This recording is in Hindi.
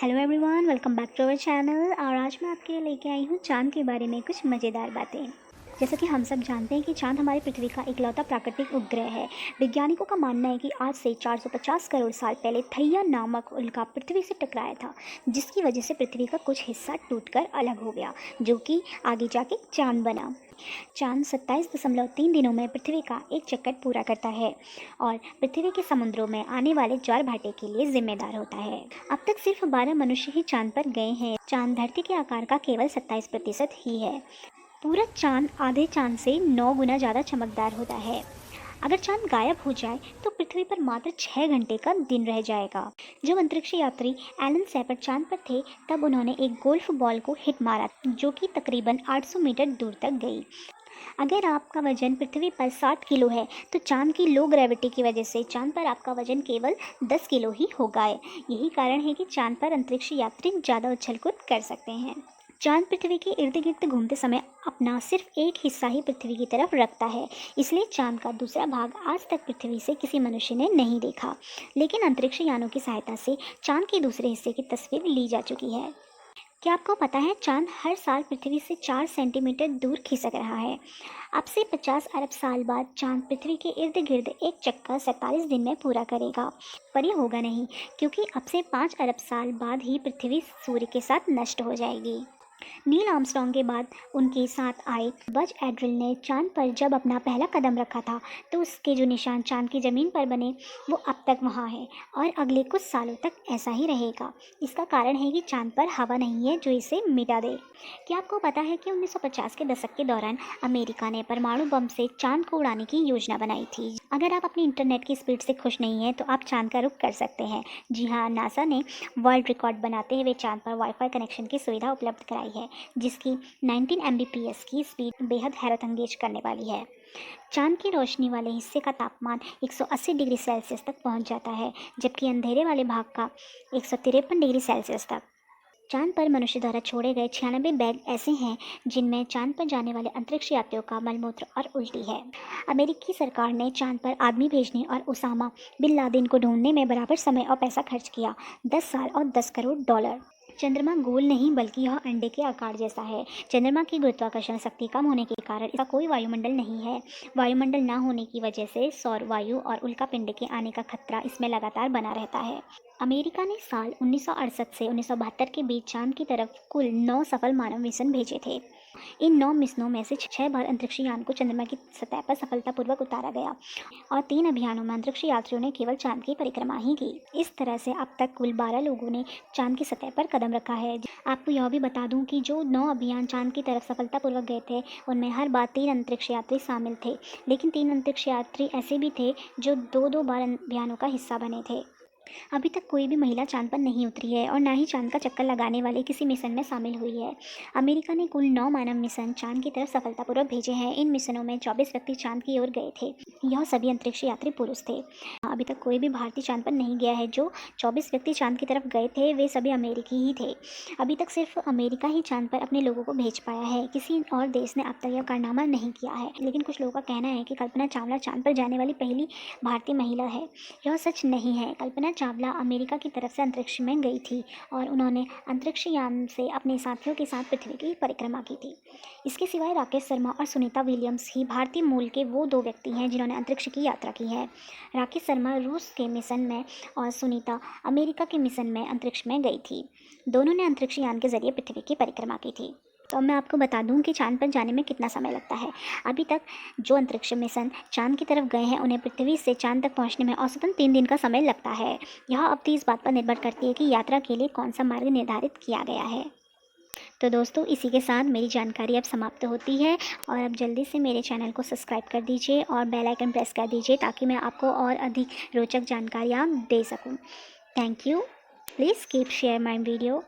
Hello everyone, welcome back to our channel. और आज मैं आपके लिए लेके आई हूँ चांद के बारे में कुछ मज़ेदार बातें। जैसा कि हम सब जानते हैं कि चांद हमारी पृथ्वी का इकलौता प्राकृतिक उपग्रह है। वैज्ञानिकों का मानना है कि आज से 450 करोड़ साल पहले थैया नामक उल्का पृथ्वी से टकराया था, जिसकी वजह से पृथ्वी का कुछ हिस्सा टूटकर अलग हो गया, जो कि आगे जाके चांद बना। चांद 27.3 दिनों में पृथ्वी का एक चक्कर पूरा करता है और पृथ्वी के समुद्रों में आने वाले ज्वार भाटे के लिए जिम्मेदार होता है। अब तक सिर्फ 12 मनुष्य ही चांद पर गए हैं। चांद धरती के आकार का केवल 27% ही है। पूरा चांद आधे चांद से 9 गुना ज़्यादा चमकदार होता है। अगर चांद गायब हो जाए तो पृथ्वी पर मात्र 6 घंटे का दिन रह जाएगा। जब अंतरिक्ष यात्री एलन शैपर्ड चांद पर थे, तब उन्होंने एक गोल्फ बॉल को हिट मारा, जो कि तकरीबन 800 मीटर दूर तक गई। अगर आपका वजन पृथ्वी पर 60 किलो है, तो चांद की लो ग्रेविटी की वजह से चांद पर आपका वजन केवल 10 किलो ही होगा। यही कारण है कि चांद पर अंतरिक्ष यात्री ज़्यादा उछल कूद कर सकते हैं। चांद पृथ्वी के इर्द गिर्द घूमते समय अपना सिर्फ एक हिस्सा ही पृथ्वी की तरफ रखता है, इसलिए चांद का दूसरा भाग आज तक पृथ्वी से किसी मनुष्य ने नहीं देखा। लेकिन अंतरिक्ष यानों की सहायता से चांद के दूसरे हिस्से की तस्वीर ली जा चुकी है। क्या आपको पता है चांद हर साल पृथ्वी से 4 सेंटीमीटर दूर खिसक रहा है। अब से 50 अरब साल बाद चांद पृथ्वी के इर्द गिर्द एक चक्कर 47 दिन में पूरा करेगा। पर यह होगा नहीं, क्योंकि अब से 5 अरब साल बाद ही पृथ्वी सूर्य के साथ नष्ट हो जाएगी। नील आर्मस्ट्रांग के बाद उनके साथ आए बज एड्रिन ने चांद पर जब अपना पहला कदम रखा था, तो उसके जो निशान चांद की ज़मीन पर बने वो अब तक वहाँ है और अगले कुछ सालों तक ऐसा ही रहेगा। इसका कारण है कि चांद पर हवा नहीं है जो इसे मिटा दे। क्या आपको पता है कि 1950 के दशक के दौरान अमेरिका ने परमाणु बम से चांद को उड़ाने की योजना बनाई थी। अगर आप अपनी इंटरनेट की स्पीड से खुश नहीं हैं, तो आप चांद का रुख कर सकते हैं। जी हाँ, नासा ने वर्ल्ड रिकॉर्ड बनाते हुए चांद पर वाईफाई कनेक्शन की सुविधा उपलब्ध कराई है, जिसकी 19 Mbps की स्पीड बेहद हैरतअंगेज करने वाली है। चांद की रोशनी वाले हिस्से का तापमान 180 डिग्री सेल्सियस तक पहुंच जाता है, जबकि अंधेरे वाले भाग का 153 डिग्री सेल्सियस तक। चांद पर मनुष्य द्वारा छोड़े गए 96 बैग ऐसे हैं जिनमें चांद पर जाने वाले अंतरिक्ष यात्रियों का मलमूत्र और उल्टी है। अमेरिकी सरकार ने चांद पर आदमी भेजने और उसामा बिन लादेन को ढूंढने में बराबर समय और पैसा खर्च किया, 10 साल और 10 करोड़ डॉलर। चंद्रमा गोल नहीं, बल्कि यह अंडे के आकार जैसा है। चंद्रमा की गुरुत्वाकर्षण शक्ति कम होने के कारण इसका कोई वायुमंडल नहीं है। वायुमंडल न होने की वजह से सौर वायु और उल्कापिंड के आने का खतरा इसमें लगातार बना रहता है। अमेरिका ने साल 1968 से 1972 के बीच चांद की तरफ कुल 9 सफल मानव मिशन भेजे थे। इन 9 मिशनों में से 6 बार अंतरिक्ष यान को चंद्रमा की सतह पर सफलतापूर्वक उतारा गया और 3 अभियानों में अंतरिक्ष यात्रियों ने केवल चांद की परिक्रमा ही की। इस तरह से अब तक कुल 12 लोगों ने चांद की सतह पर कदम रखा है। आपको यह भी बता दूं कि जो 9 अभियान चांद की तरफ सफलतापूर्वक गए थे, उनमें हर बार 3 अंतरिक्ष यात्री शामिल थे। लेकिन 3 अंतरिक्ष यात्री ऐसे भी थे जो 2-2 बार अभियानों का हिस्सा बने थे। अभी तक कोई भी महिला चांद पर नहीं उतरी है और ना ही चांद का चक्कर लगाने वाले किसी मिशन में शामिल हुई है। अमेरिका ने कुल 9 मानव मिशन चांद की तरफ सफलतापूर्वक भेजे हैं। इन मिशनों में 24 व्यक्ति चांद की ओर गए थे। यह सभी अंतरिक्ष यात्री पुरुष थे। अभी तक कोई भी भारतीय चांद पर नहीं गया है। जो 24 व्यक्ति चांद की तरफ गए थे, वे सभी अमेरिकी ही थे। अभी तक सिर्फ अमेरिका ही चांद पर अपने लोगों को भेज पाया है। किसी और देश ने अब तक यह कारनामा नहीं किया है। लेकिन कुछ लोगों का कहना है कि कल्पना चावला चांद पर जाने वाली पहली भारतीय महिला है। यह सच नहीं है। कल्पना चावला अमेरिका की तरफ से अंतरिक्ष में गई थी और उन्होंने अंतरिक्ष यान से अपने साथियों के साथ पृथ्वी की परिक्रमा की थी। इसके सिवाय राकेश शर्मा और सुनीता विलियम्स ही भारतीय मूल के वो 2 व्यक्ति हैं जिन्होंने अंतरिक्ष की यात्रा की है। राकेश शर्मा रूस के मिशन में और सुनीता अमेरिका के मिशन में अंतरिक्ष में गई थी। दोनों ने अंतरिक्ष यान के जरिए पृथ्वी की परिक्रमा की थी। तो अब मैं आपको बता दूं कि चांद पर जाने में कितना समय लगता है। अभी तक जो अंतरिक्ष मिशन चांद की तरफ गए हैं, उन्हें पृथ्वी से चांद तक पहुंचने में औसतन 3 दिन का समय लगता है। यह अवधि इस बात पर निर्भर करती है कि यात्रा के लिए कौन सा मार्ग निर्धारित किया गया है। तो दोस्तों, इसी के साथ मेरी जानकारी अब समाप्त होती है और अब जल्दी से मेरे चैनल को सब्सक्राइब कर दीजिए और बेल आइकन प्रेस कर दीजिए, ताकि मैं आपको और अधिक रोचक जानकारियाँ दे सकूँ। Thank you. Please keep share my video.